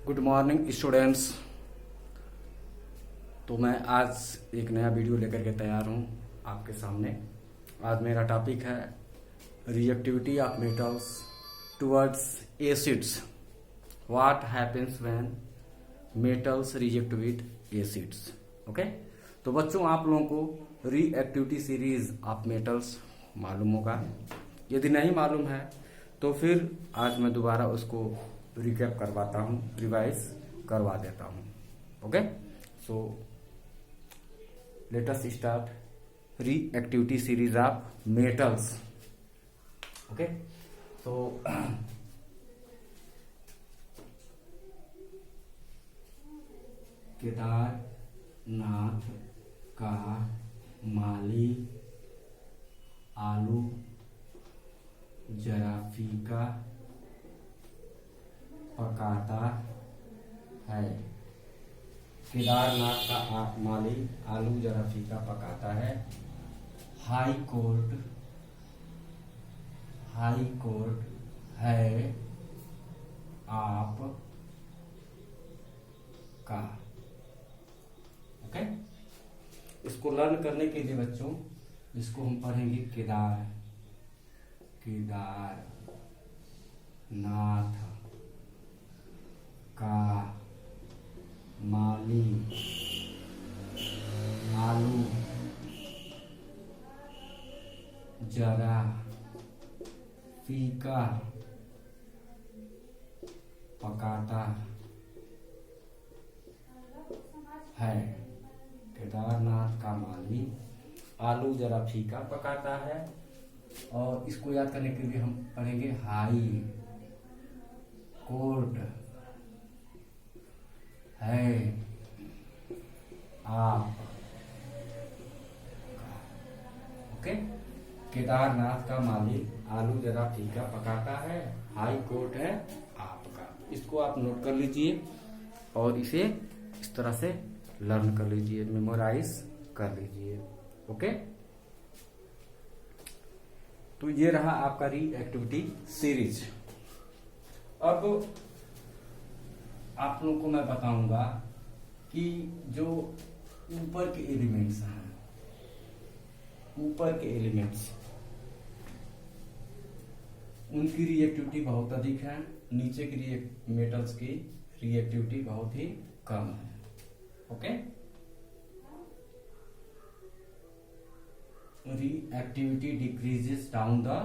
Good morning students. तो मैं आज एक नया वीडियो लेकर के तैयार हूँ आपके सामने। आज मेरा टॉपिक है reactivity of metals towards acids. What happens when metals react with acids. Okay, तो बच्चों आप लोगों को रिएक्टिविटी सीरीज ऑफ मेटल्स मालूम होगा। यदि नहीं मालूम है तो फिर आज मैं दोबारा उसको रिकैप करवाता हूँ, रिवाइज करवा देता हूँ। Okay, so let us start reactivity series of metals. Okay, so Kedarnath का माली आलू जराफीका पकाता है। केदारनाथ का माली आलू जराफीका पकाता है। हाई कोर्ट है आप का। ओके, इसको लर्न करने के लिए बच्चों इसको हम पढ़ेंगे केदारनाथ का माली आलू जरा फीका पकाता है। केदारनाथ का माली आलू जरा फीका पकाता है। और इसको याद करने के लिए हम पढ़ेंगे हाई कोर्ट है आप। ओके, केदारनाथ का माली आलू जरा फीका पकाता है। हाई कोर्ट है आपका। इसको आप नोट कर लीजिए और इसे इस तरह से लर्न कर लीजिए, मेमोराइज कर लीजिए। ओके, तो ये रहा आपका रिएक्टिविटी सीरीज। अब आप लोगों को मैं बताऊंगा कि जो ऊपर के एलिमेंट्स हैं, ऊपर के एलिमेंट्स उनकी रिएक्टिविटी बहुत अधिक है, नीचे की मेटल्स की रिएक्टिविटी बहुत ही कम है। Okay, reactivity decreases down the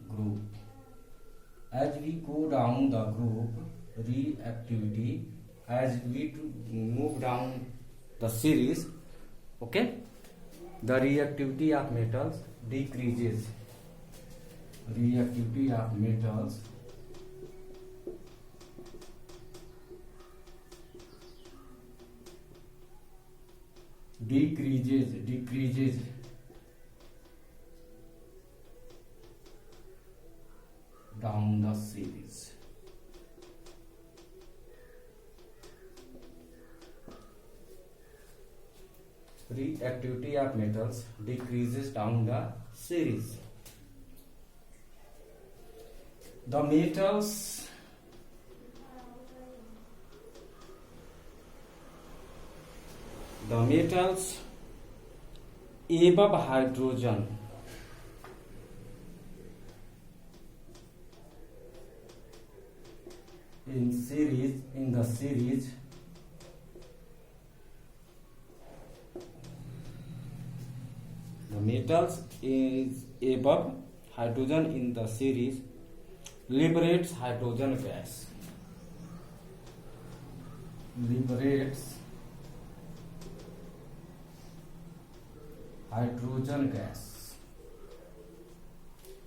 group. As we go down the group, reactivity, as we move down the series, okay, the reactivity of metals decreases. Reactivity of metals decreases down the series. Reactivity of metals decreases down the series. The metals above hydrogen in the series the metals is above hydrogen in the series liberates hydrogen gas.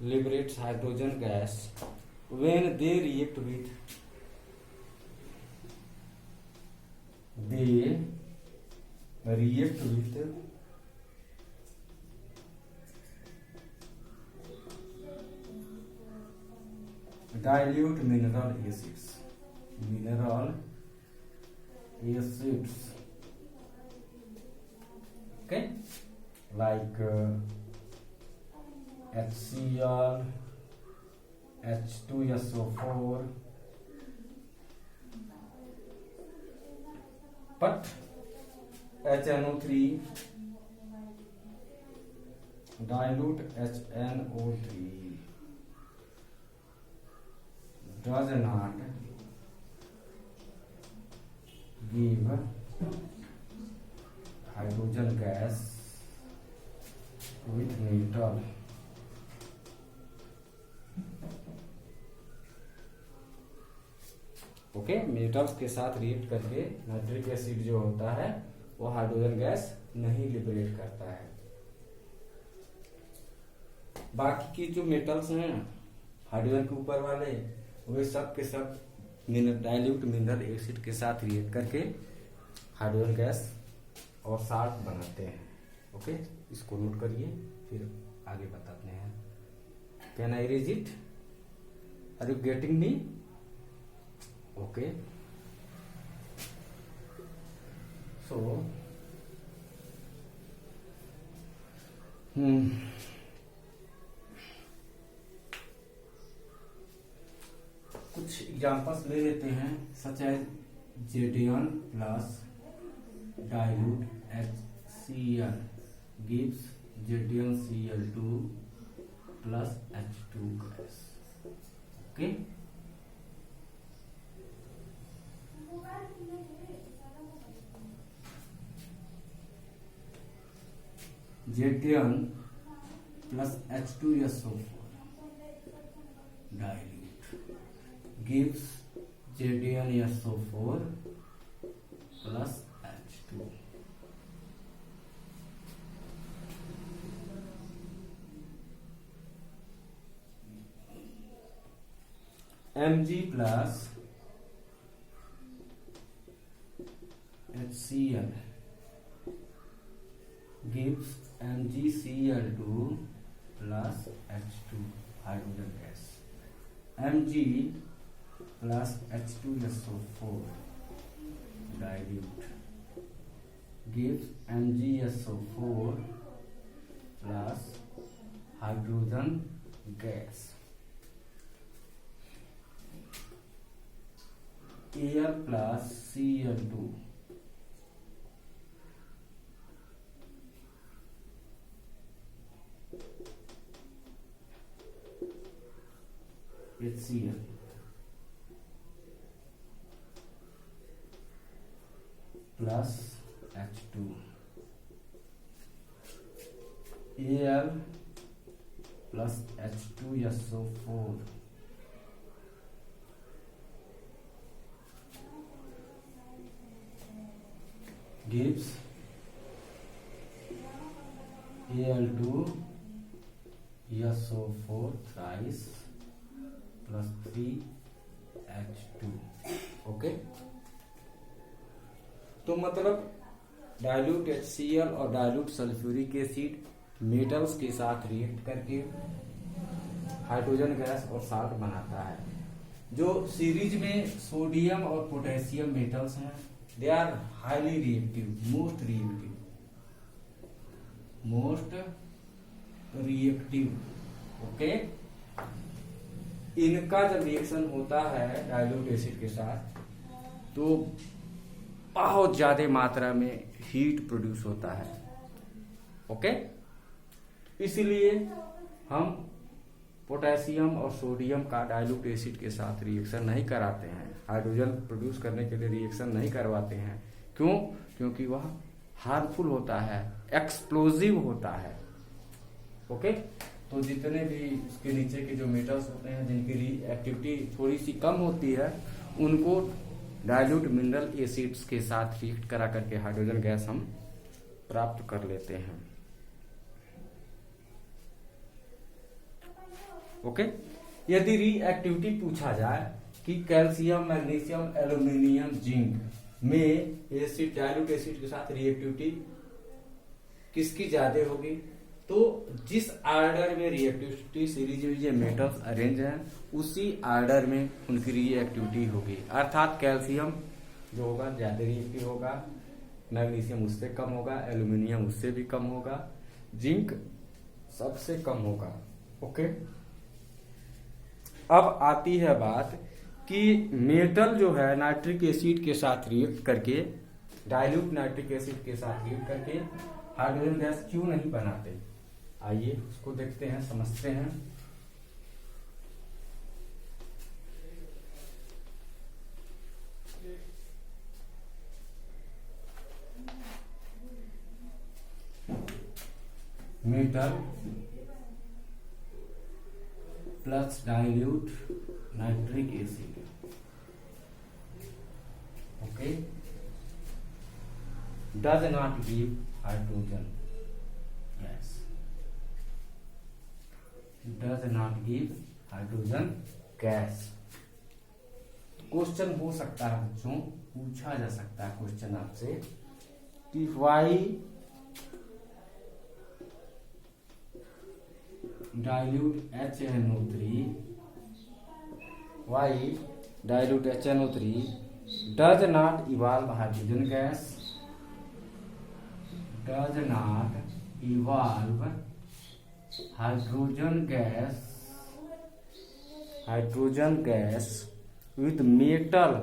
Liberates hydrogen gas when they react with dilute mineral acids. Okay, like HCl, H2SO4, but HNO3 dilute HNO3 does not give hydrogen gas with metal. Okay, metals के साथ react करके nitric acid जो होता है वो hydrogen gas नहीं liberate करता है। बाकी की जो मेटल्स हैं हाइड्रोजन के ऊपर वाले, वे सब के सब डाइल्यूट मिनरल एसिड के साथ रिएक्ट करके हाइड्रोजन गैस और साल्ट बनाते हैं। ओके, इसको नोट करिए, फिर आगे बताते हैं। Can I read it? Are you getting me? Okay, so कुछ एग्जांपल्स ले लेते हैं, such as Zn plus dilute HCl gives ZnCl2 plus H2 gas. Okay. Zn plus H2SO4 dilute gives ZnSO4 plus H2. Mg plus HCl gives MgCl2 plus H2 hydrogen gas. Mg plus H2SO4 dilute gives MgSO4 plus hydrogen gas. Al plus Cl2 HCl plus H2. Al plus H2SO4 gives Al2 SO4 thrice plus 3H2. Okay, तो मतलब dilute HCl और dilute sulphuric acid metals के साथ react करके hydrogen gas और salt बनाता है। जो सीरीज में सोडियम और पोटेशियम मेटल्स हैं, they are highly reactive, most reactive. Okay, इनका जब रिएक्शन होता है डाइल्यूट एसिड के साथ तो बहुत ज्यादा मात्रा में हीट प्रोड्यूस होता है। ओके, इसलिए हम पोटेशियम और सोडियम का डाइल्यूट एसिड के साथ रिएक्शन नहीं कराते हैं, हाइड्रोजन प्रोड्यूस करने के लिए रिएक्शन नहीं करवाते हैं। क्यों? क्योंकि वह हार्मफुल होता है, एक्सप्लोजिव होता है। ओके, तो जितने भी इसके नीचे के जो मेटल्स होते हैं जिनकी रिएक्टिविटी थोड़ी सी कम होती है, उनको डाइल्यूट मिनरल एसिड्स के साथ रिएक्ट करा करके हाइड्रोजन गैस हम प्राप्त कर लेते हैं। ओके, यदि रिएक्टिविटी पूछा जाए कि कैल्शियम, मैग्नीशियम, एल्यूमिनियम, जिंक में एसिड डाइल्यूट एसिड के साथ रिएक्टिविटी किसकी ज्यादा होगी, तो जिस ऑर्डर में रिएक्टिविटी सीरीज में ये मेटल्स अरेंज हैं उसी ऑर्डर में उनकी रिएक्टिविटी होगी। अर्थात कैल्शियम जो होगा ज्यादा रिएक्टिव होगा, मैग्नीशियम उससे कम होगा, एल्यूमिनियम उससे भी कम होगा, जिंक सबसे कम होगा। ओके, अब आती है बात कि मेटल जो है नाइट्रिक एसिड के साथ रिएक्ट करके डाइल्यूट नाइट्रिक एसिड के साथ हीट करके हाइड्रोजन गैस क्यों नहीं बनाते? आइए उसको देखते हैं, समझते हैं। Metal plus dilute nitric acid, okay, does not give hydrogen gas, does not give hydrogen gas. Question हो सकता है बच्चों, पूछा जा सकता है क्वेश्चन आपसे कि Y dilute HNO3, why dilute HNO3 does not evolve hydrogen gas, does not evolve hydrogen gas with metal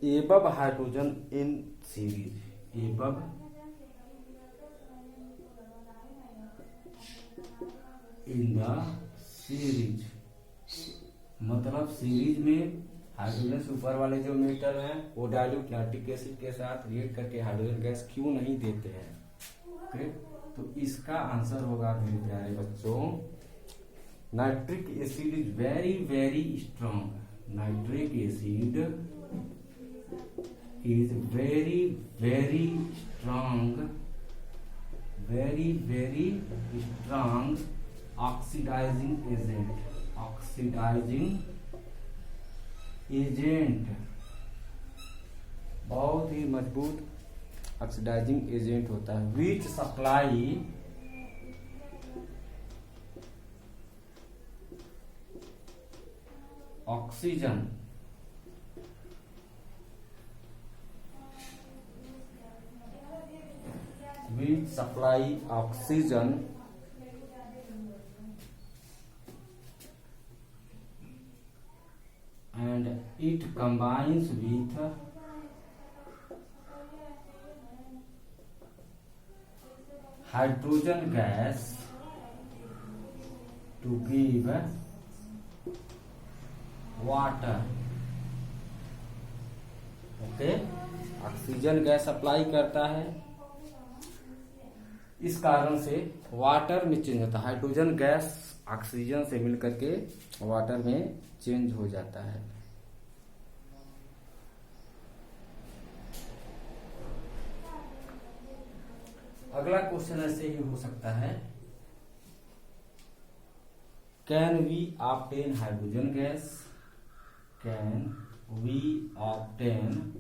above hydrogen in series, above in the series, मतलब सीरीज में हाइड्रोजन से ऊपर वाले जो मेटल हैं वो डाइल्यूट नाइट्रिक एसिड के साथ रिएक्ट करके हाइड्रोजन गैस क्यों नहीं देते हैं? ओके, तो इसका आंसर होगा मेरे प्यारे बच्चों, nitric acid is very very strong, nitric acid is very very strong oxidizing agent, बहुत ही मजबूत ऑक्सीडाइजिंग एजेंट होता है, which supply oxygen will supply oxygen and it combines with hydrogen gas to give water, okay, oxygen gas apply करता है, इस कारण से water में चेंज होता है, हाइड्रोजन गैस ऑक्सीजन से मिलकर के वाटर में चेंज हो जाता है। अगला क्वेश्चन ऐसे ही हो सकता है, can we obtain hydrogen gas, can we obtain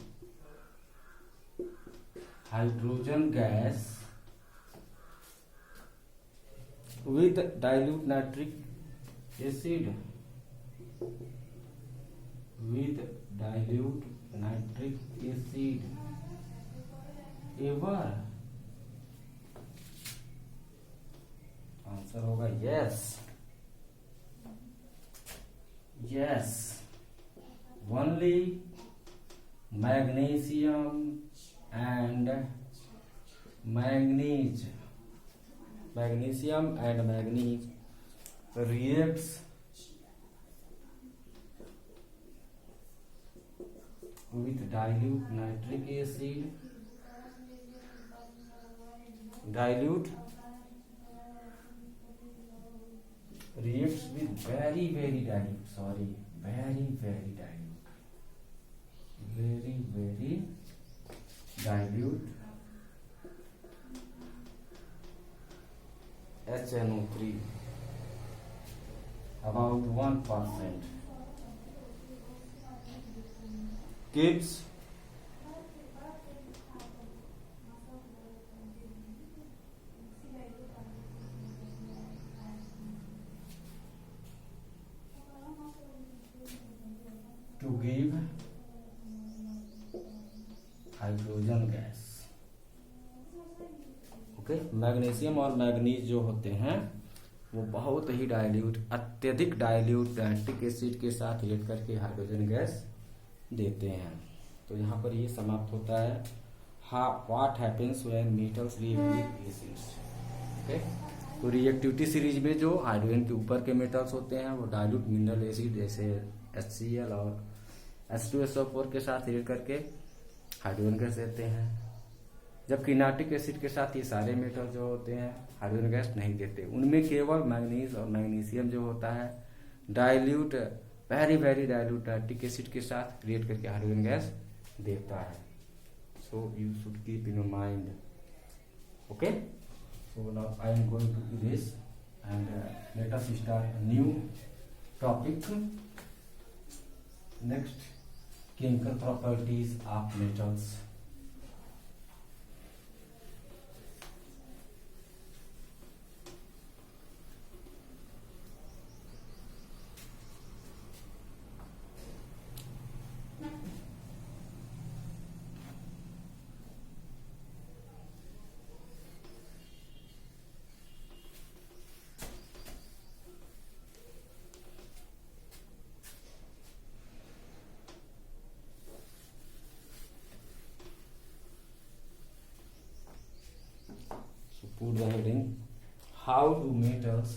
hydrogen gas with dilute nitric acid, with dilute nitric acid ever? Answer होगा yes, yes, only magnesium and manganese reacts with dilute nitric acid, reacts with very dilute HNO3 about 1% gives to give hydrogen gas, okay. Magnesium और manganese जो होते हैं वो बहुत ही dilute, अत्यधिक dilute nitric acid के साथ रिएक्ट करके हाइड्रोजन गैस देते हैं। तो यहाँ पर ये समाप्त होता है what happens when metals react with acids. Okay, तो रिएक्टिविटी सीरीज में जो हाइड्रोजन के ऊपर के मेटल्स होते हैं वो डाइल्यूट मिनरल एसिड जैसे HCl और H2SO4 के साथ रिएक्ट करके हाइड्रोजन गैस देते हैं, जबकि नाइट्रिक एसिड के साथ ये सारे मेटल जो होते हैं हाइड्रोजन गैस नहीं देते। उनमें केवल मैंगनीज और मैग्नीशियम जो होता है dilute, very very dilute nitric acid के साथ रिएक्ट करके हाइड्रोजन गैस देता है। So you should keep in your mind. Okay, so now I am going to erase and let us start a new topic. Next, chemical properties of metals. Put the heading, how do metals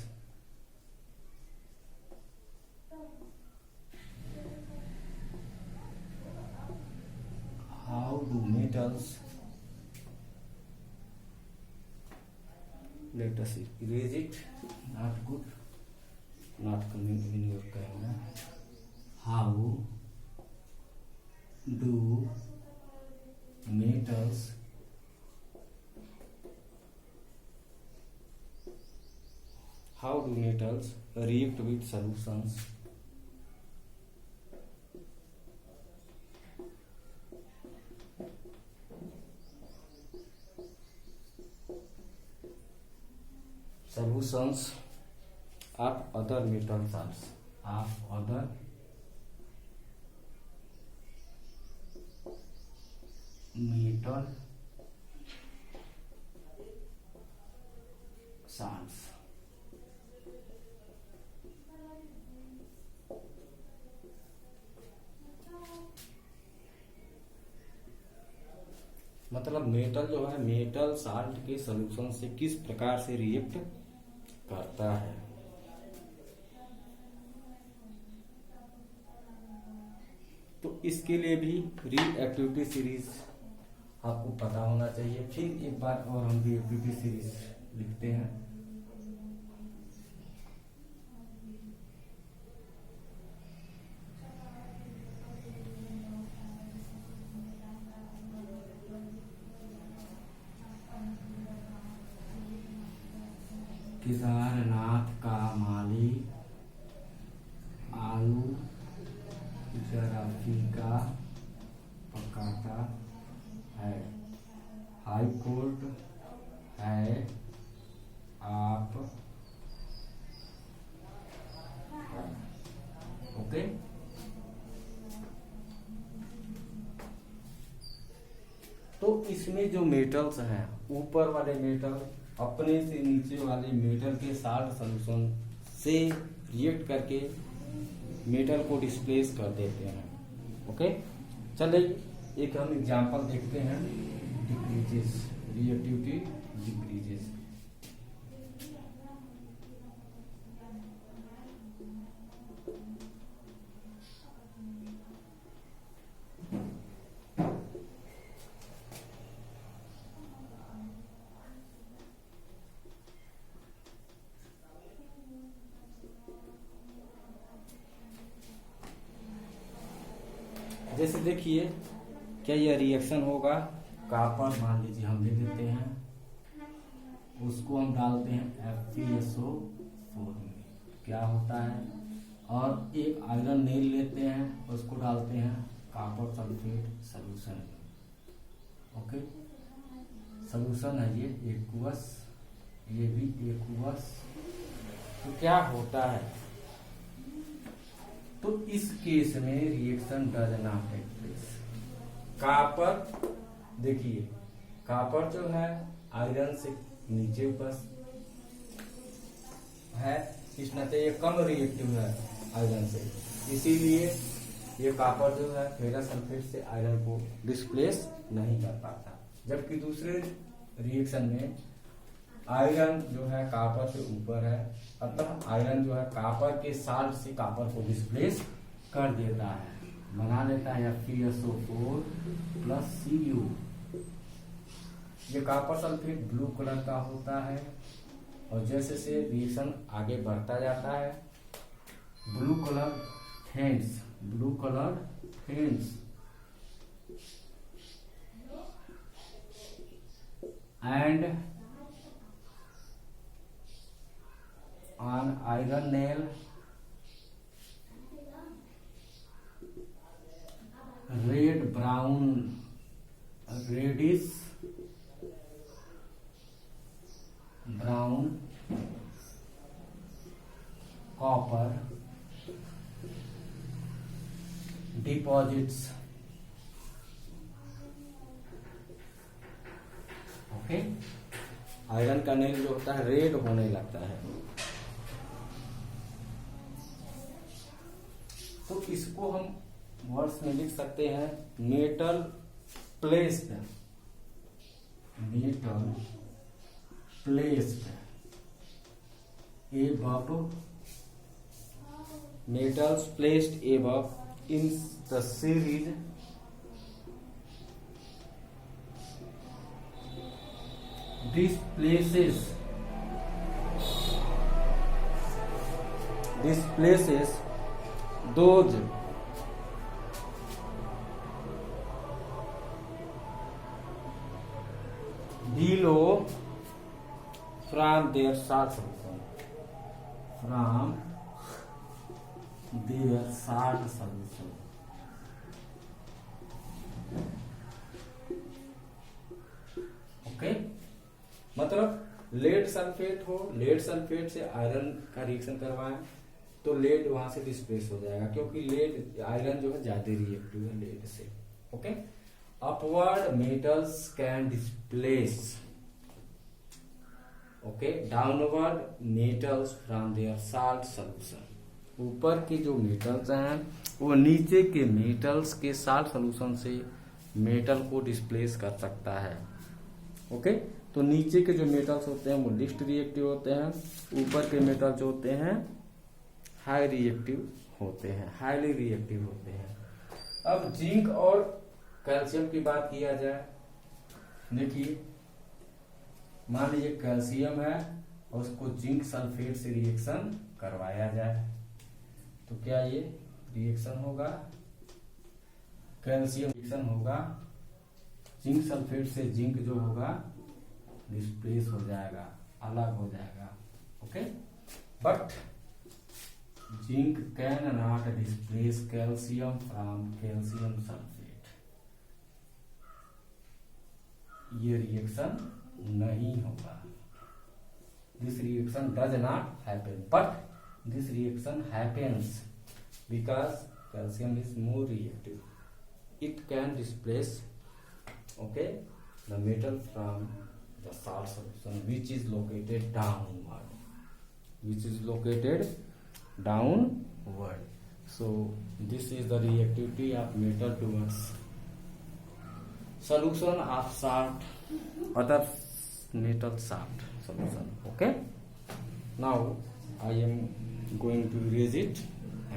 let us erase it, not good, not coming in your camera. How do metals react with solutions of other metal salts, मतलब metal जो है metal salt के solution से किस प्रकार से react करता है। तो इसके लिए भी रिएक्टिविटी सीरीज आपको पता होना चाहिए। फिर एक बार और हम रिएक्टिविटी सीरीज लिखते हैं। केदारनाथ का माली आलू जराफी का पकाता है, हाई कोर्ट है आप। ओके, तो इसमें जो मेटल्स हैं, ऊपर वाले मेटल अपने से नीचे वाले मेटल के साल्ट सॉल्यूशन से रिएक्ट करके मेटल को डिस्प्लेस कर देते हैं। ओके, चलिए एक हम एग्जांपल देखते हैं। Decreases, reactivity decreases. जैसे देखिए क्या यह रिएक्शन होगा, कॉपर मान लीजिए हम ले लेते हैं, उसको हम डालते हैं FeSO4 में, क्या होता है, और एक आयरन नील लेते हैं, उसको डालते हैं कॉपर सल्फेट सॉल्यूशन में। ओके, सॉल्यूशन है ये एक्वस, ये भी एक्वस। तो क्या होता है, तो इस केस में reaction does not take place. Copper देखिए, कॉपर जो है आयरन से नीचे ऊपर है, खींचना चाहिए, कम रिएक्टिव है आयरन से, इसीलिए ये कॉपर जो है फेरस सल्फेट से आयरन को डिस्प्लेस नहीं कर पाता। जबकि दूसरे रिएक्शन में आयरन जो है कॉपर से ऊपर है, अतः आयरन जो है कॉपर के साल्ट से कॉपर को डिस्प्लेस कर देता है, बना लेता है FeSO4 प्लस Cu। ये कॉपर सल्फेट ब्लू कलर का होता है और जैसे से रिएक्शन आगे बढ़ता जाता है blue colour friends and on iron nail reddish brown copper deposits। Okay, iron का नेल जो होता है रेड होने लगता है। तो इसको हम वर्ड्स में लिख सकते हैं metal placed above, metals placed above in the series displaces those below from their salt solution, okay. मतलब लेड सल्फेट हो, लेड सल्फेट से आयरन का रिएक्शन करवाएं तो लेड वहां से डिस्प्लेस हो जाएगा, क्योंकि लेड आयरन जो है ज्यादा रिएक्टिव है लेड से। Okay, upward metals can displace okay downward metals from their salt solution. ऊपर के जो मेटल्स हैं वो नीचे के मेटल्स के साल्ट सॉल्यूशन से मेटल को डिस्प्लेस कर सकता है। ओके, तो नीचे के जो मेटल्स होते हैं वो लिस्ट रिएक्टिव होते हैं, ऊपर के मेटल जो होते हैं हाईली रिएक्टिव होते हैं। अब जिंक और कैल्शियम की बात किया जाए, देखिए मान लीजिए कैल्शियम है और उसको जिंक सल्फेट से रिएक्शन करवाया जाए तो क्या ये रिएक्शन होगा, कैल्शियम रिएक्शन होगा, जिंक सल्फेट से जिंक जो होगा डिस्प्लेस हो जाएगा, अलग हो जाएगा। Okay, but zinc can not displace calcium from calcium sulphate. ये रिएक्शन नहीं होगा, this reaction does not happen, but this reaction happens because calcium is more reactive. It can displace okay the metal from the salt solution which is located downward. So this is the reactivity of metal towards solution of salt, other metal salt solution. Okay, now I am going to erase it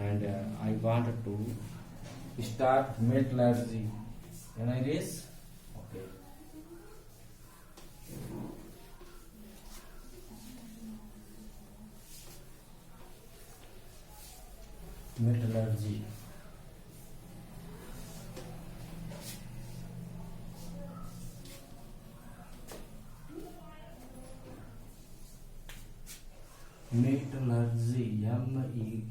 and I want to start metallurgy. Can I erase? Okay. Metallurgy. Metallurgy, metallurgy.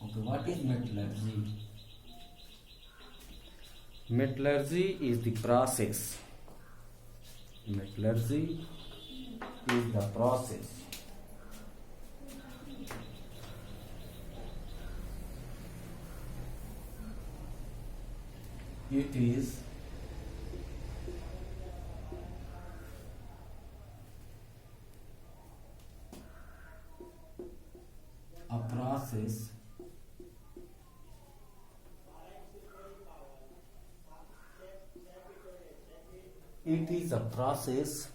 Okay, what is metallurgy? Metallurgy is the process. Metallurgy is the process it is process. It is a process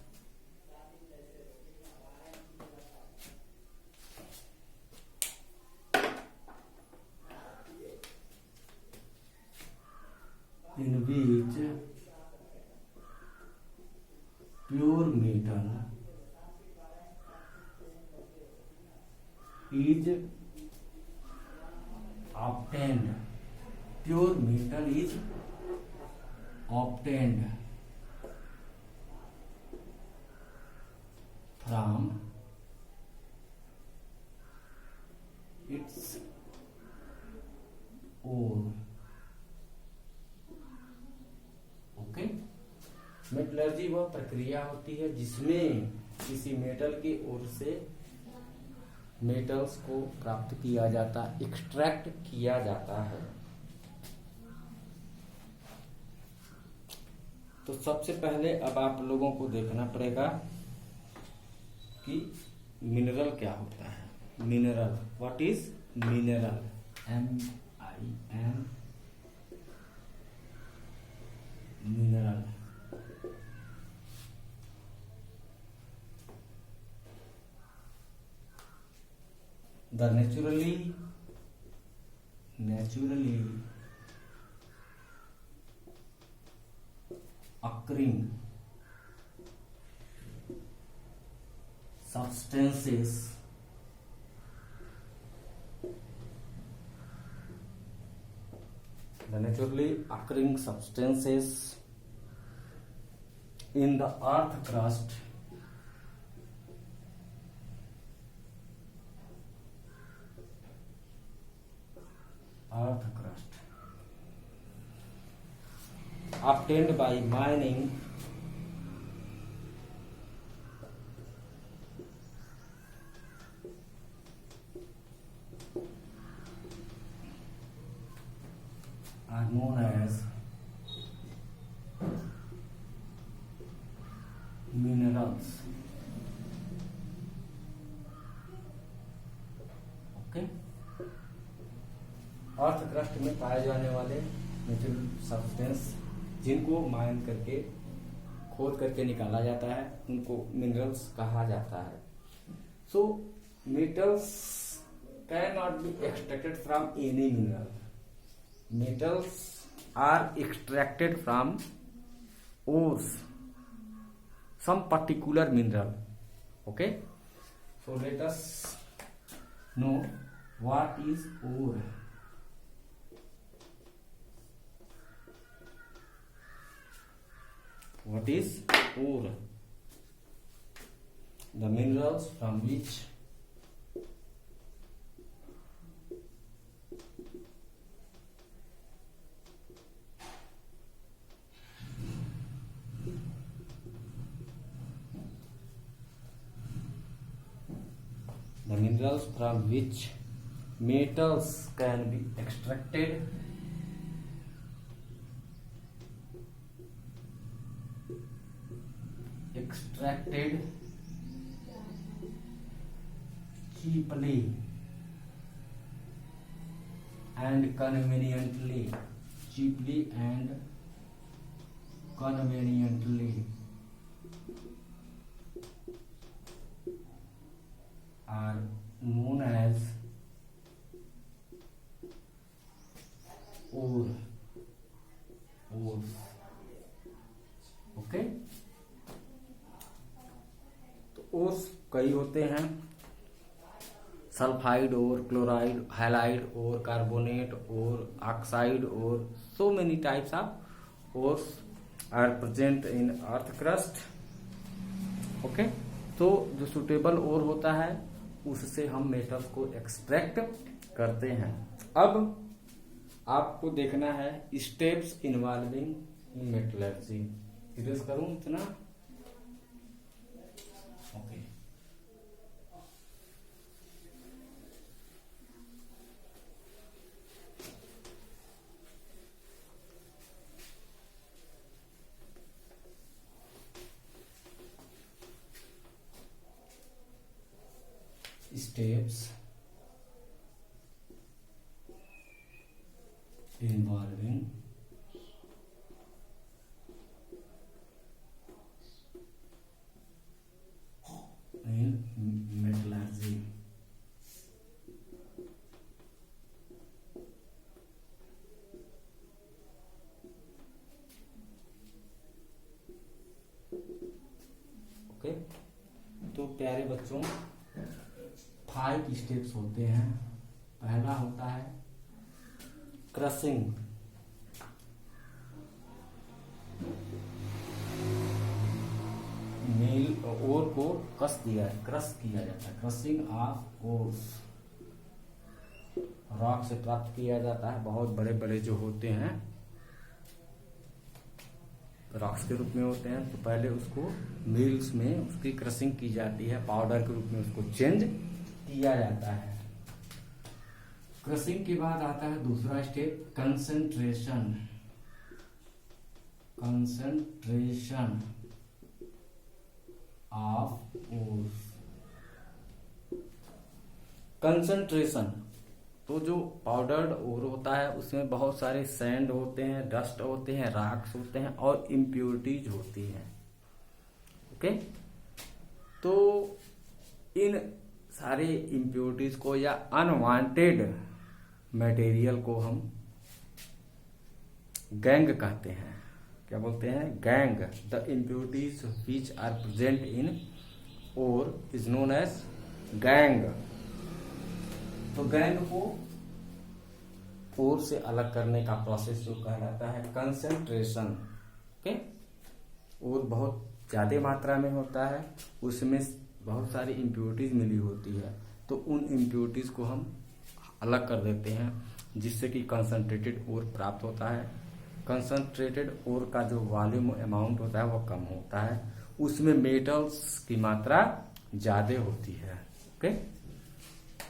in which pure metal is obtained. Pure metal is obtained from its ore. Okay, metallurgy वह प्रक्रिया होती है जिसमें किसी metal की ओर से metals को प्राप्त किया जाता, एक्सट्रैक्ट किया जाता है। तो सबसे पहले अब आप लोगों को देखना पड़ेगा कि मिनरल क्या होता है। Mineral, what is mineral? MIN, mineral. The naturally occurring substances in the earth crust obtained by mining are known as minerals. Okay, earth crust में पाए जाने वाले नेचुरल सब्सटेंस जिनको माइन करके, खोद करके निकाला जाता है, उनको मिनरल्स कहा जाता है। So metals can not be extracted from any mineral. Metals are extracted from ores, some particular mineral. Okay, so let us know what is ore. What is ore? The minerals from which metals can be extracted cheaply and conveniently. Are known as ores. Okay, तो ores कई होते हैं, sulphide और, chloride, halide और, carbonate और, oxide और, so many types of ores are present in earth crust. Okay, तो जो सुटेबल ओर होता है उससे हम मेटल्स को एक्सट्रैक्ट करते हैं। अब आपको देखना है steps involving in metallurgy. Erase करूं इतना? Okay, steps involving in metallurgy. Okay, तो प्यारे बच्चों 5 स्टेप्स होते हैं। पहला होता है क्रशिंग, मील ओर को क्रश किया जाता है। क्रशिंग ऑफ ओर्स, रॉक से प्राप्त किया जाता है। बहुत बड़े बड़े जो होते हैं रॉक्स के रूप में होते हैं, तो पहले उसको मिल्स में उसकी क्रशिंग की जाती है, पाउडर के रूप में उसको चेंज किया जाता है। क्रशिंग के बाद आता है दूसरा step concentration of ores. Concentration, तो जो पाउडर्ड ओर होता है उसमें बहुत सारे सैंड होते हैं, डस्ट होते हैं, रॉक्स होते हैं और इम्प्योरिटीज होती हैं। ओके, तो इन सारे इम्प्योरिटीज को या अनवांटेड मटेरियल को हम गैंग कहते हैं। क्या बोलते हैं? Gangue. The impurities which are present in ore is known as gangue. तो गैंग को ओर से अलग करने का प्रोसेस जो कहलाता है कंसंट्रेशन। ओके, ओर बहुत ज्यादा मात्रा में होता है, उसमें बहुत सारी इम्प्योरिटीज मिली होती है, तो उन इम्प्योरिटीज को हम अलग कर देते हैं, जिससे कि कंसंट्रेटेड ओर प्राप्त होता है। कंसंट्रेटेड ओर का जो वॉल्यूम अमाउंट होता है वो कम होता है, उसमें मेटल्स की मात्रा ज्यादा होती है। ओके,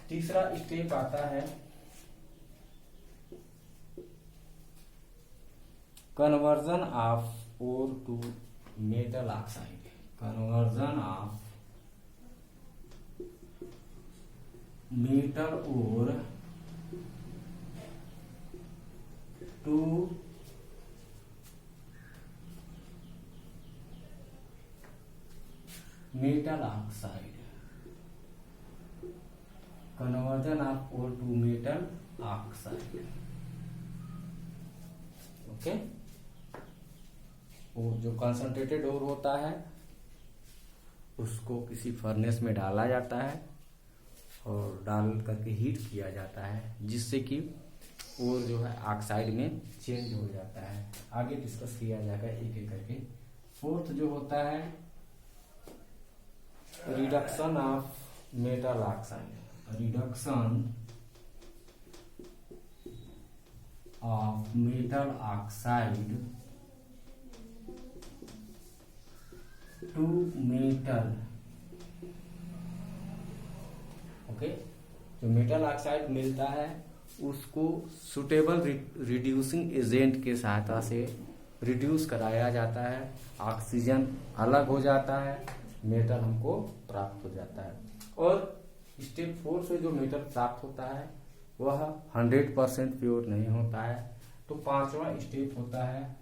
तीसरा स्टेप आता है conversion of ore to metal oxide. Conversion of metal ore to metal oxide. Conversion of ore to metal oxide. Okay, वो जो कंसंट्रेटेड ओर होता है उसको किसी फर्नेस में डाला जाता है और डाल करके हीट किया जाता है, जिससे कि ओर जो है ऑक्साइड में चेंज हो जाता है। आगे डिस्कस किया जाएगा एक एक करके। फोर्थ जो होता है reduction of metal oxide. Reduction of metal oxide to metal. Okay, जो मेटल ऑक्साइड मिलता है उसको सुटेबल रिड्यूसिंग एजेंट के सहायता से रिड्यूस कराया जाता है, ऑक्सीजन अलग हो जाता है, मेटल हमको प्राप्त हो जाता है। और स्टेप 4 से जो मेटल प्राप्त होता है वह 100% प्योर नहीं होता है। तो 5वां स्टेप होता है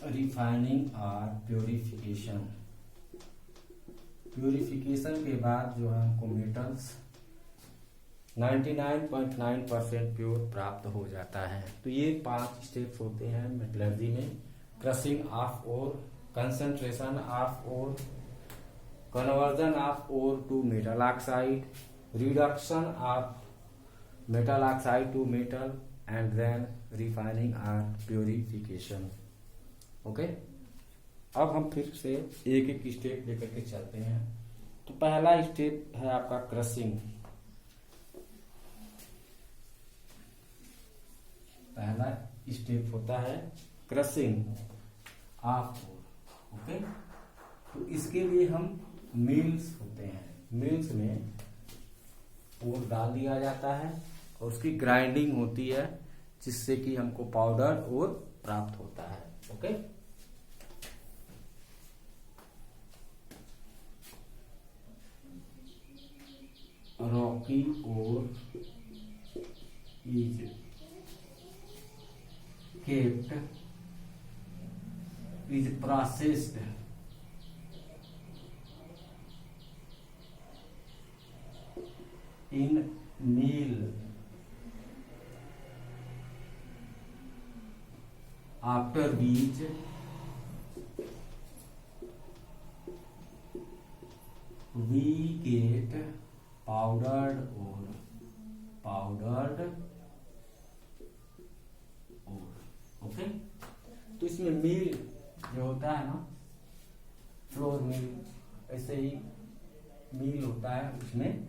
रिफाइनिंग और प्योरिफिकेशन। प्योरिफिकेशन के बाद जो है हमको मेटल्स 99.9% प्योर प्राप्त हो जाता है। तो ये 5 स्टेप्स होते हैं मेटलर्जी में। Crushing of ore, concentration of ore, conversion of ore to metal oxide, reduction of metal oxide to metal, and then refining और प्योरिफिकेशन। ओके, अब हम फिर से एक एक स्टेप लेकर के चलते हैं। तो पहला स्टेप है आपका क्रशिंग। पहला स्टेप होता है क्रशिंग ऑफ ओर। ओके, तो इसके लिए हम मिल्स होते हैं, मिल्स में ओर डाल दिया जाता है और उसकी ग्राइंडिंग होती है, जिससे कि हमको पाउडर ओर प्राप्त होता है। Okay, rocky ore is kept is processed in mill after which we get powdered ore okay. तो इसमें मिल जो होता है ना, फ्लोर मिल, ऐसे ही मिल होता है, उसमें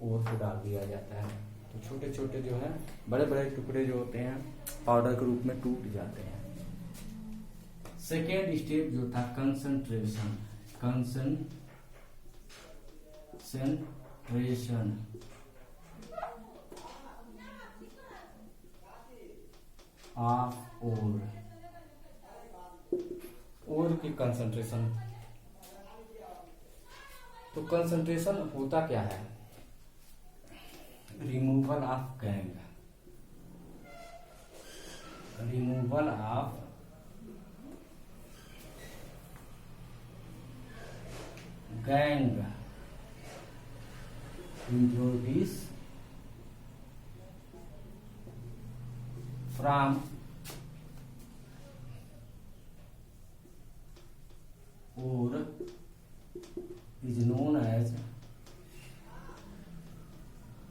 ओर को डाल दिया जाता है तो छोटे छोटे जो है बड़े बड़े टुकड़े जो होते हैं पाउडर के रूप में टूट जाते हैं। सेकेंड स्टेप जो था कंसंट्रेशन ऑफ ओर की कंसंट्रेशन। तो कंसंट्रेशन होता क्या है? Removal of gang impurities from ore is known as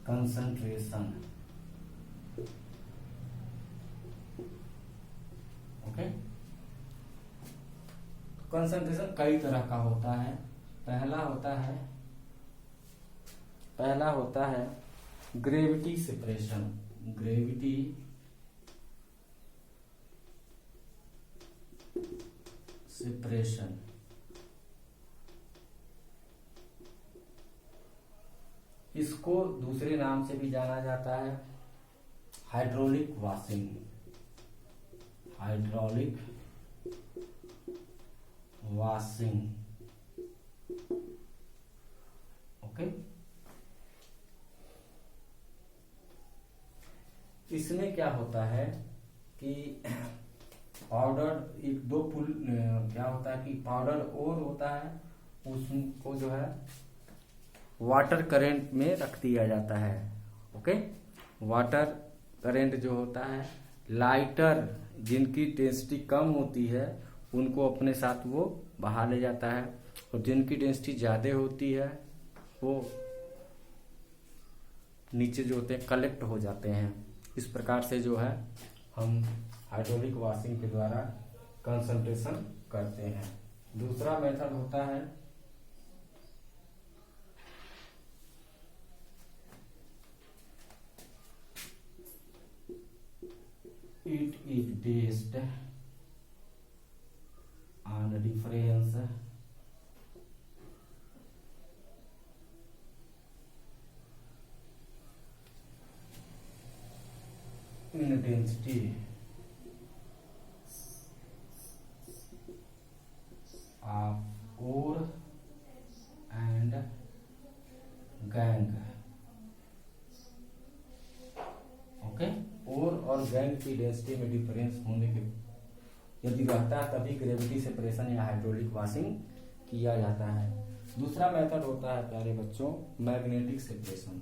concentration। Okay, concentration कई तरह का होता है। पहला होता है ग्रेविटी सेपरेशन। इसको दूसरे नाम से भी जाना जाता है हाइड्रोलिक वाशिंग। ओके, इसमें क्या होता है कि पाउडर एक दो पुल क्या होता है कि पाउडर और होता है, उसको जो है वाटर करंट में रख दिया जाता है। ओके, वाटर करंट जो होता है, लाइटर जिनकी डेंसिटी कम होती है उनको अपने साथ वो बहा ले जाता है, और जिनकी डेंसिटी ज्यादा होती है वो नीचे जो होते हैं कलेक्ट हो जाते हैं। इस प्रकार से जो है हम हाइड्रोलिक वॉशिंग के द्वारा कंसंट्रेशन करते हैं। दूसरा मेथड होता है it is based on the difference in density of ore and gangue। Okay, ore और गैंग की डेंसिटी में डिफरेंस होने के यदि रहता है तभी ग्रेविटी सेपरेशन या हाइड्रोलिक वॉशिंग किया जाता है। दूसरा मेथड होता है प्यारे बच्चों magnetic separation.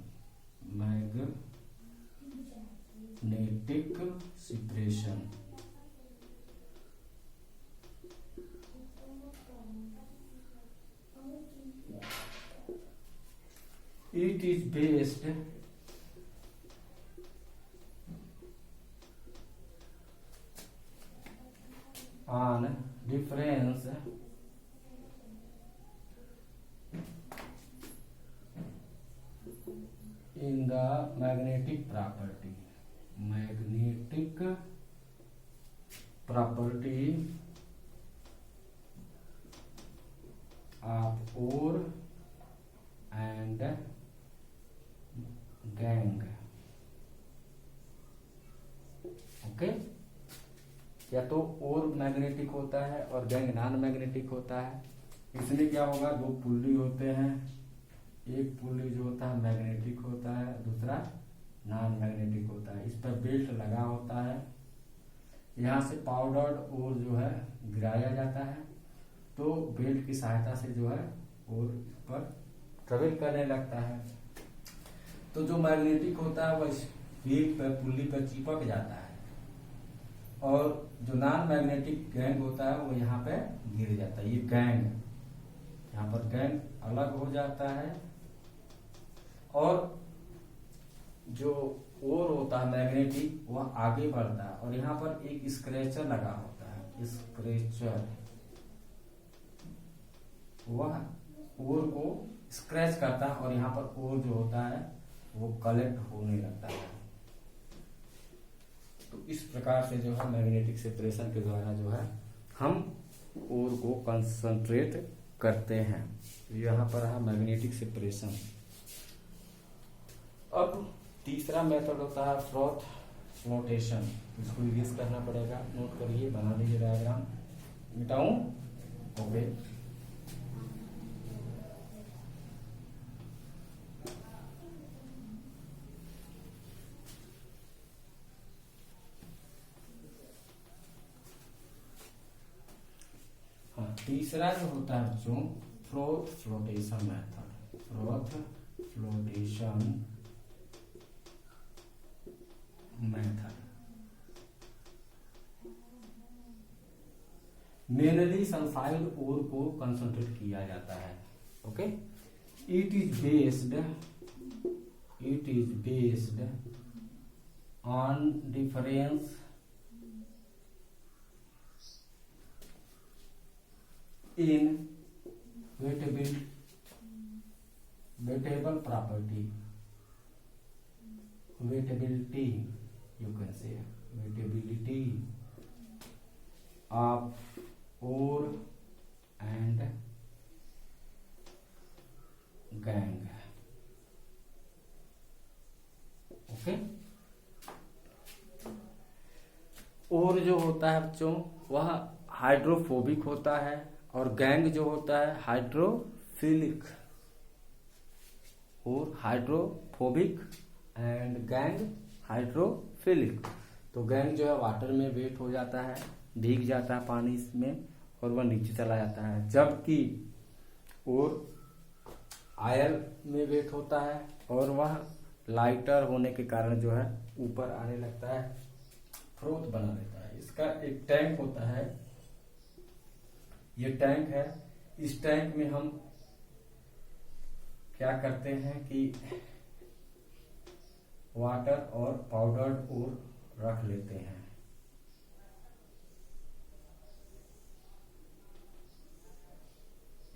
It is based on difference in the magnetic property of ore and gangue। Okay, या तो ओर मैग्नेटिक होता है और गैंग नॉन मैग्नेटिक होता है। इसमें क्या होगा, दो पुल्ली होते हैं, एक पुल्ली जो होता है मैग्नेटिक होता है, दूसरा नॉन मैग्नेटिक होता है। इस पर बेल्ट लगा होता है, यहाँ से पाउडर्ड और जो है गिराया जाता है, तो बेल्ट की सहायता से जो है और पर ट्रेवल करने लगता है। तो जो मैग्नेटिक होता है वह वेट पर पुल्ली पर चिपक जाता है, और जो नॉन मैग्नेटिक गैंग होता है वो यहाँ पे गिर जाता है। ये गैंग, यहाँ पर गैंग अलग हो जाता है, और जो ओर होता है मैग्नेटिक वह आगे बढ़ता है, और यहाँ पर एक स्क्रैचर लगा होता है। स्क्रैचर वह ओर को स्क्रैच करता है, और यहाँ पर ओर जो होता है वो कलेक्ट होने लगता है। तो इस प्रकार से जो है मैग्नेटिक सेपरेशन के द्वारा जो है हम ओर को कंसंट्रेट करते हैं। यहाँ पर है मैग्नेटिक सेपरेशन। अब तीसरा मेथड होता है फ्लोटेशन। इसको यूज करना पड़ेगा, नोट करिए, बना लीजिए डायग्राम। मिटाऊं? ओके। हाँ, तीसरा जो होता है जो flotation method, flotation method mainly sulphide ore को कंसंट्रेट किया जाता है। Okay, it is based on difference in wettable property, wettability, you can say wettability of ore and gang. Okay, और जो होता है बच्चों वह हाइड्रोफोबिक होता है, और गैंग जो होता है हाइड्रोफिलिक, और हाइड्रोफोबिक एंड गैंग हाइड्रोफिलिक। तो गैंग जो है वाटर में वेट हो जाता है, भीग जाता है पानी में, और वह नीचे चला जाता है, जबकि और आयल में वेट होता है, और वह लाइटर होने के कारण जो है ऊपर आने लगता है, फ्रोथ बना लेता है। इसका एक टैंक होता है, ये टैंक है। इस टैंक में हम क्या करते हैं कि वाटर और पाउडर्ड ओर रख लेते हैं।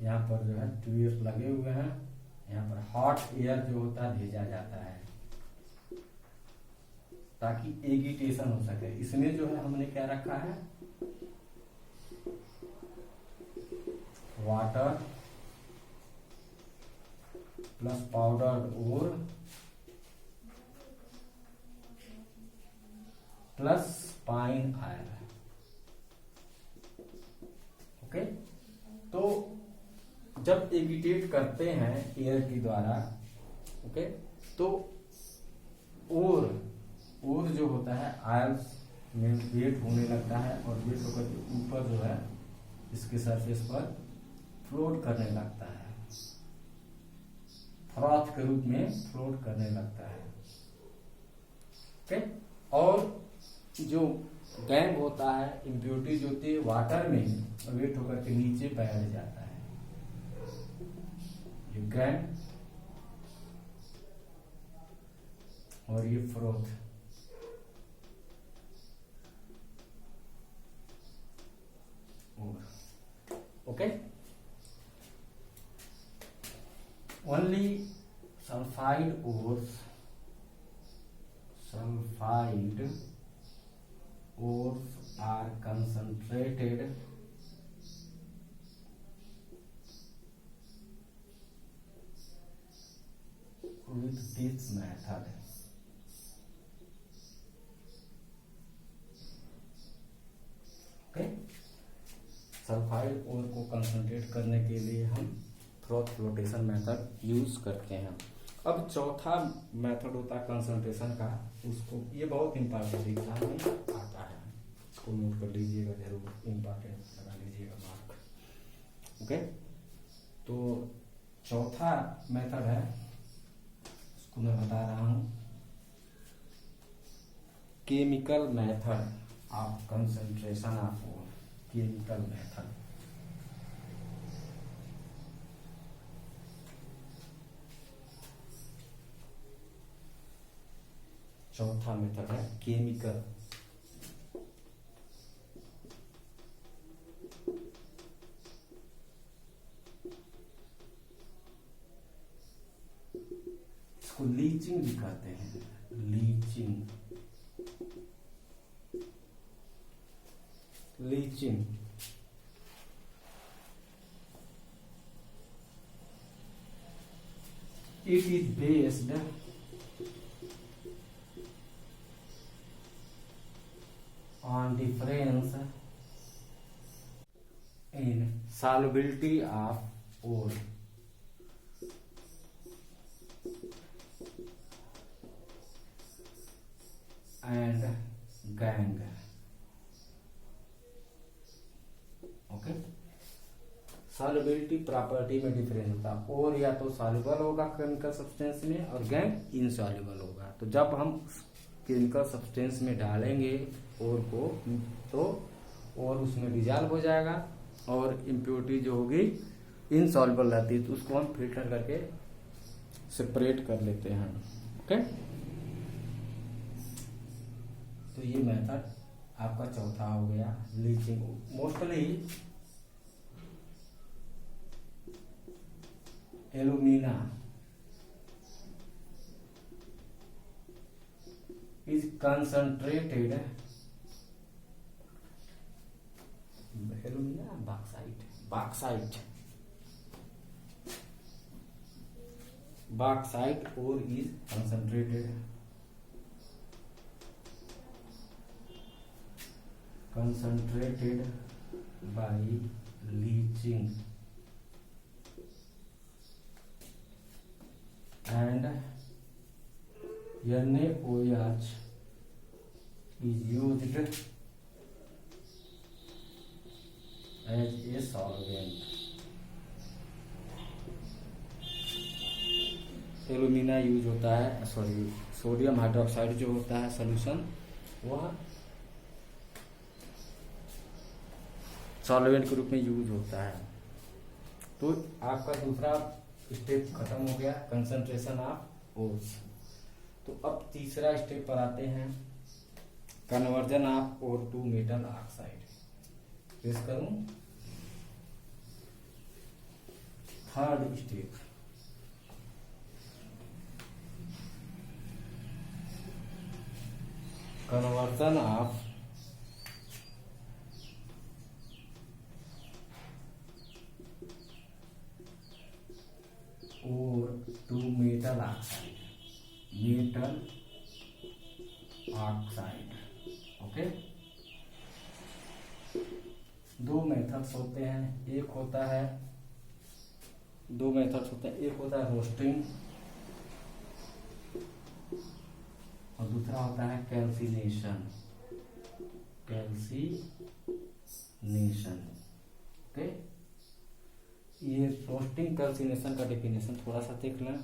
यहाँ पर जो है ट्यूब्स लगे हुए हैं, यहाँ पर हॉट एयर जो होता है भेजा जाता है ताकि एगिटेशन हो सके। इसमें जो है हमने क्या रखा है, वाटर प्लस पाउडर्ड ओर प्लस पाइन आयल। ओके, तो जब एगिटेट करते हैं एयर के द्वारा, ओके, तो और जो होता है आयल्स में वेट होने लगता है, और वेट होकर के ऊपर जो है इसके सरफेस पर फ्लोट करने लगता है, फ्रॉथ के रूप में फ्लोट करने लगता है। ओके, और जो गैंग होता है, इम्प्योरिटी जो होती है वाटर में वेट होकर के नीचे बैठ जाता है। ये गैंग और ये froth. Okay, only sulfide ores are concentrated with this method. Okay, sulphide ore को कंसंट्रेट करने के लिए हम फ्लोटेशन मेथड यूज करते हैं। अब चौथा मेथड होता है कंसंट्रेशन का, उसको ये बहुत इंपॉर्टेंट एग्जाम में आता है, इसको नोट कर लीजिएगा जरूर, इंपॉर्टेंट लगा लीजिएगा मार्क। ओके, तो चौथा मेथड है, उसको मैं बता रहा हूं, chemical method of concentration of ore, chemical method. चौथा मेथड है केमिकल। इसको लीचिंग भी कहते हैं, leaching, leaching. It is based on difference in solubility of ore and gangue। Okay, solubility property में डिफरेंस होता है, और या तो सॉल्युबल होगा केमिकल सब्सटेंस में और गैंग इनसॉल्युबल होगा। तो जब हम केमिकल सब्सटेंस में डालेंगे और को, तो और उसमें डिजॉल्व हो जाएगा और इम्प्योरिटी जो होगी इनसॉल्युबल रहती है, तो उसको हम फिल्टर करके सेपरेट कर लेते हैं। ओके, तो ये मेथड आपका चौथा हो गया, leaching. Mostly alumina is concentrated, alumina bauxite, bauxite ore is concentrated by leaching and NaOH is used as a solvent। Alumina use होता है, सॉरी सोडियम हाइड्रोक्साइड जो होता है सोल्यूशन, वह सॉल्वेंट के रूप में यूज होता है। तो आपका दूसरा स्टेप खत्म हो गया, कंसंट्रेशन ऑफ ओर्स। तो अब तीसरा स्टेप पर आते हैं, conversion of ore to metal oxide. पेश करूं, third step, conversion of ore to metal oxide, metal oxide. Okay, दो मेथड्स होते हैं, एक होता है, दो मेथड्स होते हैं, एक होता है रोस्टिंग और दूसरा होता है कैल्सिनेशन, कैल्सिनेशन। ओके, ये रोस्टिंग कैल्सिनेशन का डेफिनेशन थोड़ा सा देख लें।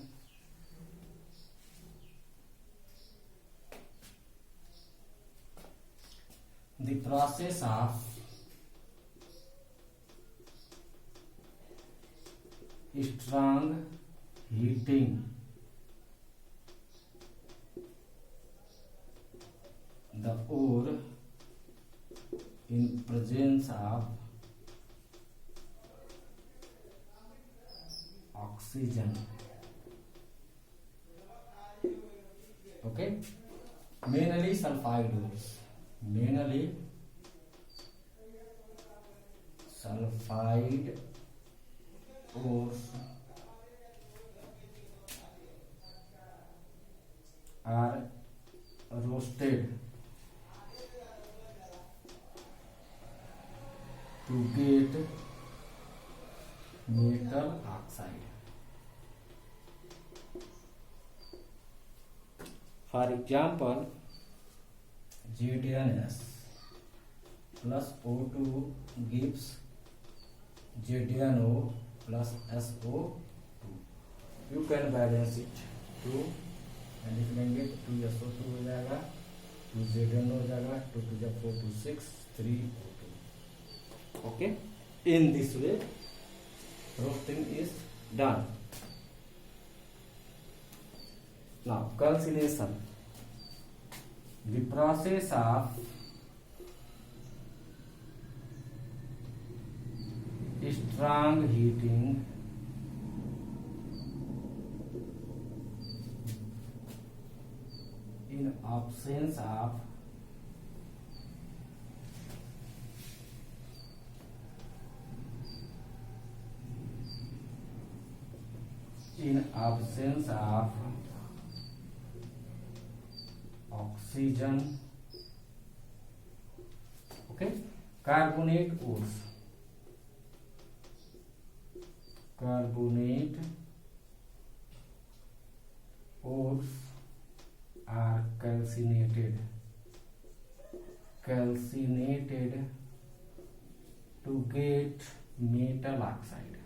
The process of strong heating the ore in presence of oxygen। Okay, mainly sulfide ores, mainly sulfide ores are roasted to get metal oxide। For example ZnS plus O2 gives ZnO plus SO2. You can balance it 2 and लिखेंगे 2SO2 हो जाएगा, 2ZnO हो जाएगा, 2 to the 4 to 6, 3O2. Okay, in this way roasting is done. Now calcination, the process of strong heating in absence of oxygen. Okay, carbonate ores are calcinated to get metal oxide.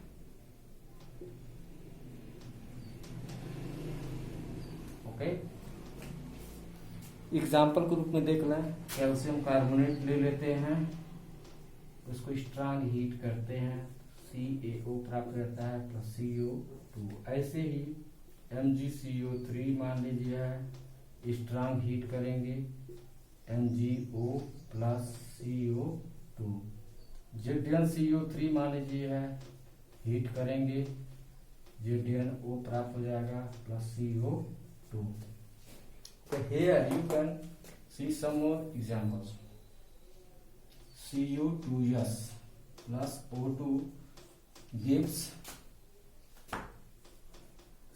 Okay, example के रूप में देख लें, calcium carbonate ले लेते हैं, उसको strong heat करते हैं, CaO प्राप्त करता है प्लस CO2। ऐसे ही MgCO3 मान लीजिए है, स्ट्रांग हीट करेंगे MgO प्लस CO2। ZnCO3 मान लीजिए है, हीट करेंगे ZnO प्राप्त हो जाएगा plus CO2। So here you can see some more examples. Cu2s plus O2 gives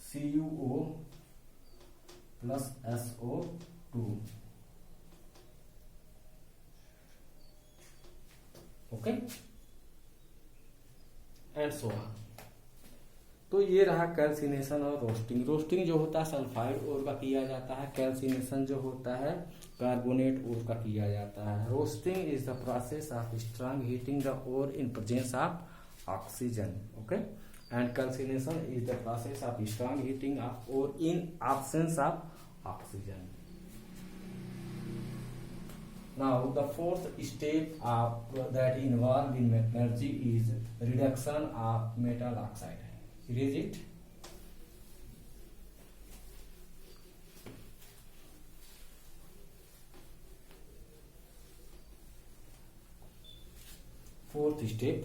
CuO plus SO2. Okay, and so on. तो ये रहा कैल्सिनेशन और रोस्टिंग। रोस्टिंग जो होता है सल्फाइड ओर का किया जाता है, कैल्सिनेशन जो होता है कार्बोनेट ओर का किया जाता है। Roasting is the process of strong heating the ore in presence of oxygen. Okay, and calcination is the process of strong heating of ore in absence of oxygen. Now the fourth step that involved in metallurgy is reduction of metal oxide. Erase it. Fourth step,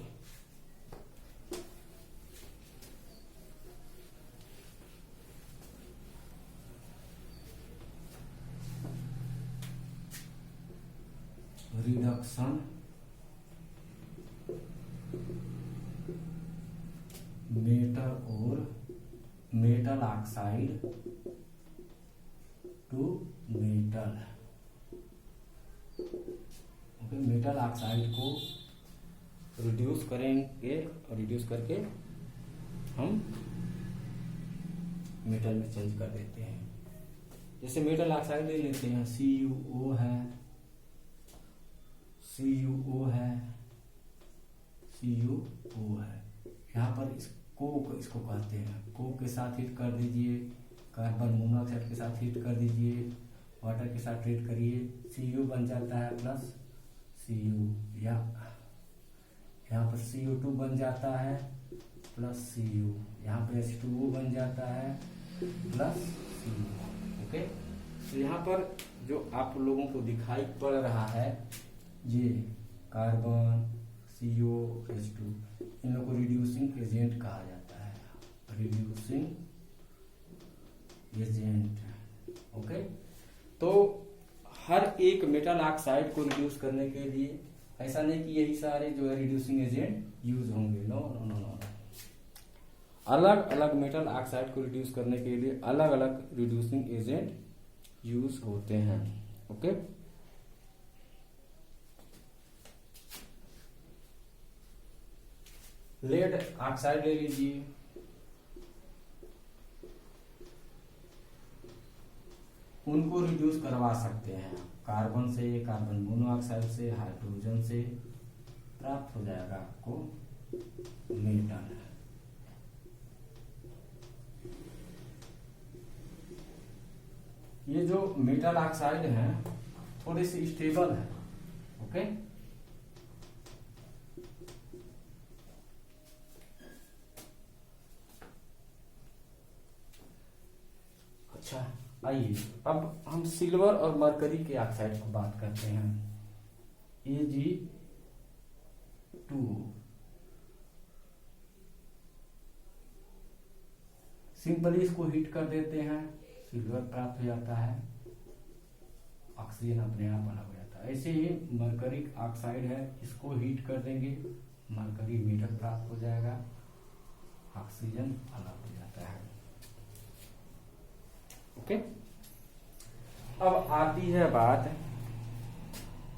reduction metal or metal oxide to metal। Okay, metal oxide को reduce करेंगे और reduce करके हम metal में change कर देते हैं। जैसे मेटल ऑक्साइड ले लेते हैं, CuO है, CuO है, CuO है। यहाँ पर इसको कहते हैं, कोक के साथ हीट कर दीजिए, कार्बन मोनोऑक्साइड के साथ हीट कर दीजिए, वाटर के साथ हीट करिए, Cu बन जाता है प्लस Cu, या यहाँ पर CO2 बन जाता है प्लस Cu, यहाँ पर H2O बन जाता है प्लस Cu। ओके, तो यहाँ पर जो आप लोगों को दिखाई पड़ रहा है ये कार्बन, CO, H2, इन लोगों को रिड्यूसिंग एजेंट कहा जाता है, रिड्यूसिंग एजेंट। ओके, तो हर एक मेटल ऑक्साइड को रिड्यूस करने के लिए ऐसा नहीं कि यही सारे जो है रिड्यूसिंग एजेंट यूज होंगे, नो नो नो नो। अलग अलग मेटल ऑक्साइड को रिड्यूस करने के लिए अलग अलग रिड्यूसिंग एजेंट यूज होते हैं। ओके, लेड ऑक्साइड ले लीजिए, उनको रिड्यूस करवा सकते हैं। कार्बन से, कार्बन मोनोऑक्साइड से, हाइड्रोजन से प्राप्त हो जाएगा आपको मेटल। ये जो मेटल ऑक्साइड है थोड़े से स्टेबल है। ओके, अच्छा आइए अब हम सिल्वर और मरकरी के ऑक्साइड की बात करते हैं। Ag2 सिंपली इसको हीट कर देते हैं, सिल्वर प्राप्त हो जाता है, ऑक्सीजन अपने आप अलग हो जाता है। ऐसे ही मरकरी ऑक्साइड है, इसको हीट कर देंगे, मरकरी मेटल प्राप्त हो जाएगा, ऑक्सीजन अलग हो जाता है। ओके, अब आती है बात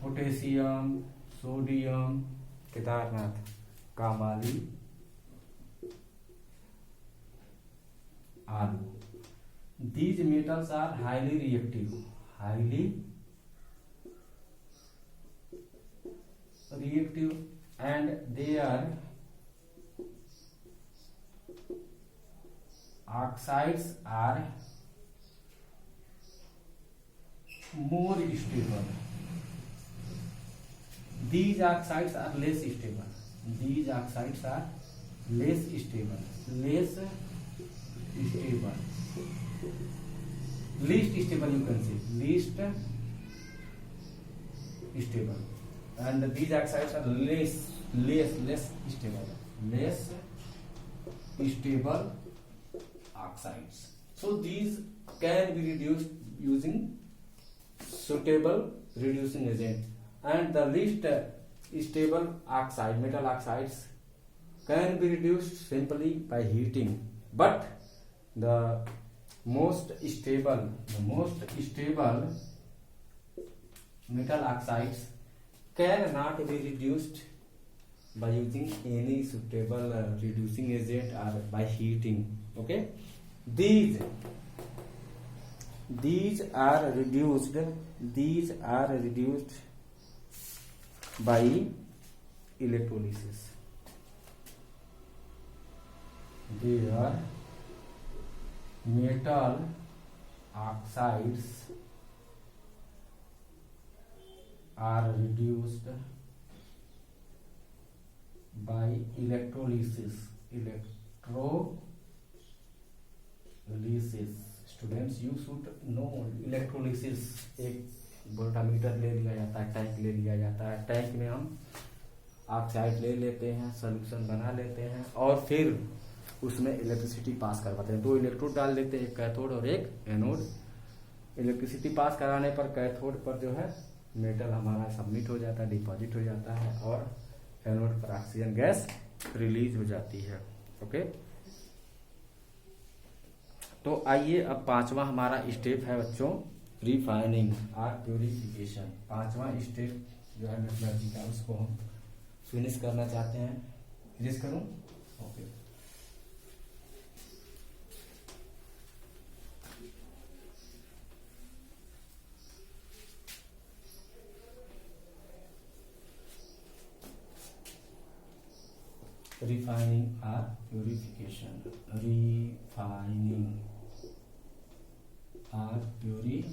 पोटेशियम, सोडियम, केदारनाथ, कामाली, आलू। These metals are highly reactive, and their oxides are more stable. These oxides are less stable. Least stable, you can say least stable, and these oxides are less stable oxides. So these can be reduced using suitable reducing agent, and the least stable oxide, metal oxides, can be reduced simply by heating, but the most stable metal oxides cannot be reduced by using any suitable reducing agent or by heating. Okay, these are reduced by electrolysis. Their metal oxides are reduced by electrolysis. Students, you should know electrolysis. एक voltameter ले लिया जाता है, tank ले लिया जाता है, tank में हम ऑक्साइड ले लेते हैं, सॉल्यूशन बना लेते हैं और फिर उसमें इलेक्ट्रिसिटी पास करवाते हैं। 2 इलेक्ट्रोड डाल देते हैं, एक कैथोड और एक एनोड। इलेक्ट्रिसिटी पास कराने पर कैथोड पर जो है मेटल हमारा सबमिट हो जाता है, डिपॉजिट हो जाता है, और एनोड पर ऑक्सीजन गैस रिलीज हो जाती है। ओके, तो आइए अब 5वां हमारा स्टेप है बच्चों, रिफाइनिंग और प्यूरिफिकेशन। 5वां स्टेप जो है मेटलर्जी का, उसको हम फिनिश करना चाहते हैं। फिनिश करूं? Okay, refining or purification. Refining or purification.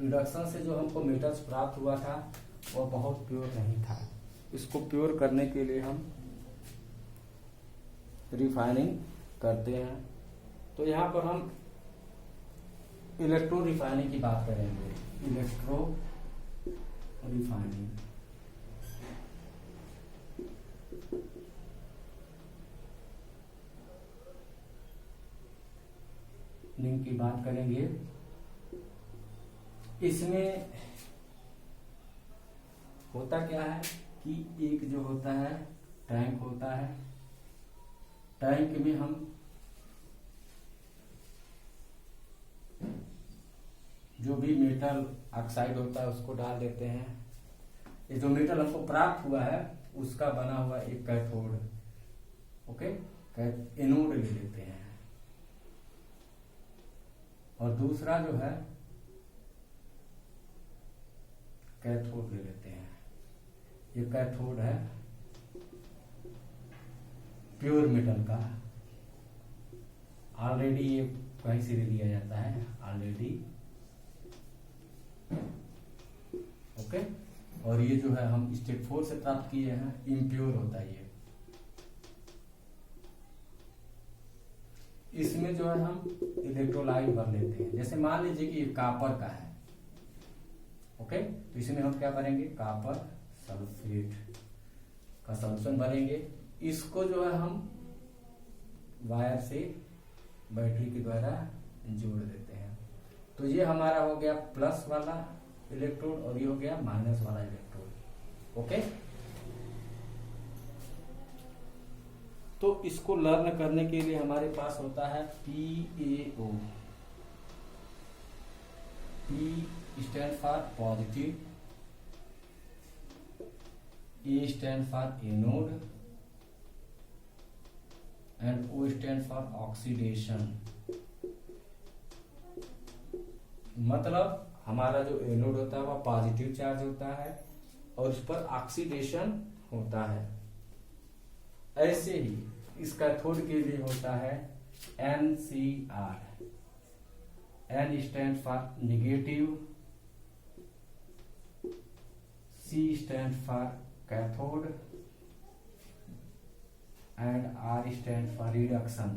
Reduction से जो हमको मेटल्स प्राप्त हुआ था वो बहुत प्योर नहीं था। इसको प्योर करने के लिए हम रिफाइनिंग करते हैं। तो यहाँ पर हम इलेक्ट्रो रिफाइनिंग की बात करेंगे। इलेक्ट्रो रिफाइनिंग की बात करेंगे। इसमें होता क्या है कि एक जो होता है टैंक होता है, टैंक में हम जो भी मेटल ऑक्साइड होता है उसको डाल देते हैं। ये जो मेटल हमको प्राप्त हुआ है उसका बना हुआ एक कैथोड, ओके, एनोड ले लेते हैं। और दूसरा जो है कैथोड ले लेते हैं। ये कैथोड है प्योर मेटल का, ऑलरेडी ये कहीं से ले लिया जाता है ऑलरेडी, ओके। और ये जो है हम स्टेप 4 से प्राप्त किए हैं, इम्प्योर होता है ये। इसमें जो है हम इलेक्ट्रोलाइट भर लेते हैं। जैसे मान लीजिए कि ये कॉपर का है, ओके, तो इसमें हम क्या भरेंगे, कॉपर सल्फेट का सॉल्यूशन भरेंगे। इसको जो है हम वायर से बैटरी के द्वारा जोड़ देते हैं। तो ये हमारा हो गया प्लस वाला इलेक्ट्रोड और ये हो गया माइनस वाला इलेक्ट्रोड, ओके। तो इसको लर्न करने के लिए हमारे पास होता है PaO। P stand for positive, A stand for anode and O stand for oxidation. मतलब हमारा जो एनोड होता है वह पॉजिटिव चार्ज होता है और उस पर ऑक्सीडेशन होता है। ऐसे ही इस कैथोड के लिए होता है NCr। N stand for negative, C stand for cathode and R stand for reduction.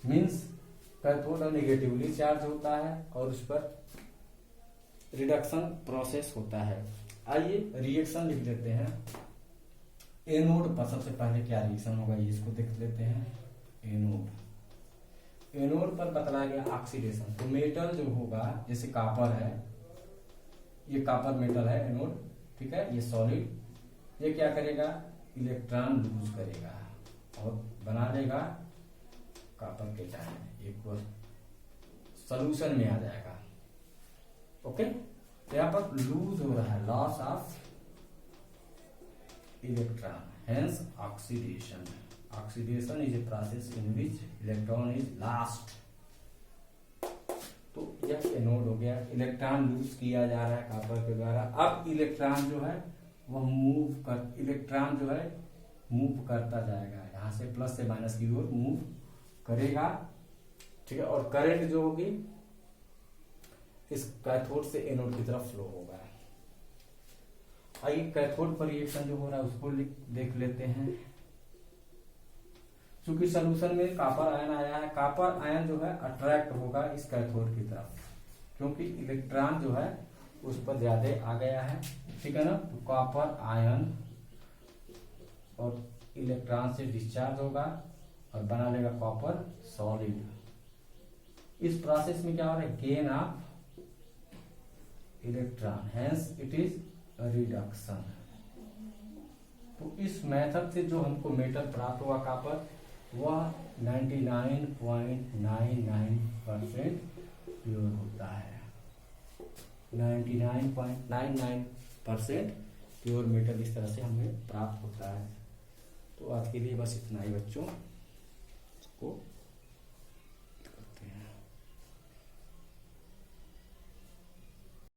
Means cathode negatively charge होता है और उस पर रिडक्शन प्रोसेस होता है। आइए रिएक्शन लिख लेते हैं। एनोड पर सबसे पहले क्या रिएक्शन होगा ये इसको देख लेते हैं। एनोड पर बतलाया गया ऑक्सीडेशन। तो मेटल जो होगा, जैसे कॉपर है, ये कॉपर मेटल है एनोड, ठीक है, ये सॉलिड, ये क्या करेगा, इलेक्ट्रॉन लूज करेगा और बना लेगा कॉपर के टाइम एक सॉल्यूशन में आ जाएगा, ओके। तो यहाँ पर लूज हो रहा है, loss of electron, hence oxidation. Oxidation is a process in which electron is lost. तो यह एनोड हो गया, इलेक्ट्रॉन लूज किया जा रहा है कॉपर के द्वारा। अब इलेक्ट्रॉन जो है वह इलेक्ट्रॉन जो है मूव करता जाएगा, यहाँ से प्लस से माइनस की ओर मूव करेगा, ठीक है। और करंट जो होगी इस कैथोड से एनोड की तरफ फ्लो होगा। आइए कैथोड पर रिएक्शन जो हो रहा है उसको देख लेते हैं। चूंकि सोल्यूशन में कॉपर आयन आया है, कॉपर आयन जो है अट्रैक्ट होगा इस कैथोड की तरफ, क्योंकि इलेक्ट्रॉन जो है उस पर ज्यादा आ गया है, ठीक है ना। तो कॉपर आयन और इलेक्ट्रॉन से डिस्चार्ज होगा और बना लेगा कॉपर सॉलिड। इस प्रोसेस में क्या हो रहा है, gain of electron, hence it is reduction. तो इस मेथड से जो हमको मेटल प्राप्त हुआ कॉपर, वह 99.99% प्योर होता है। 99.99% प्योर मेटल इस तरह से हमें प्राप्त होता है। तो आज के लिए बस इतना ही बच्चों को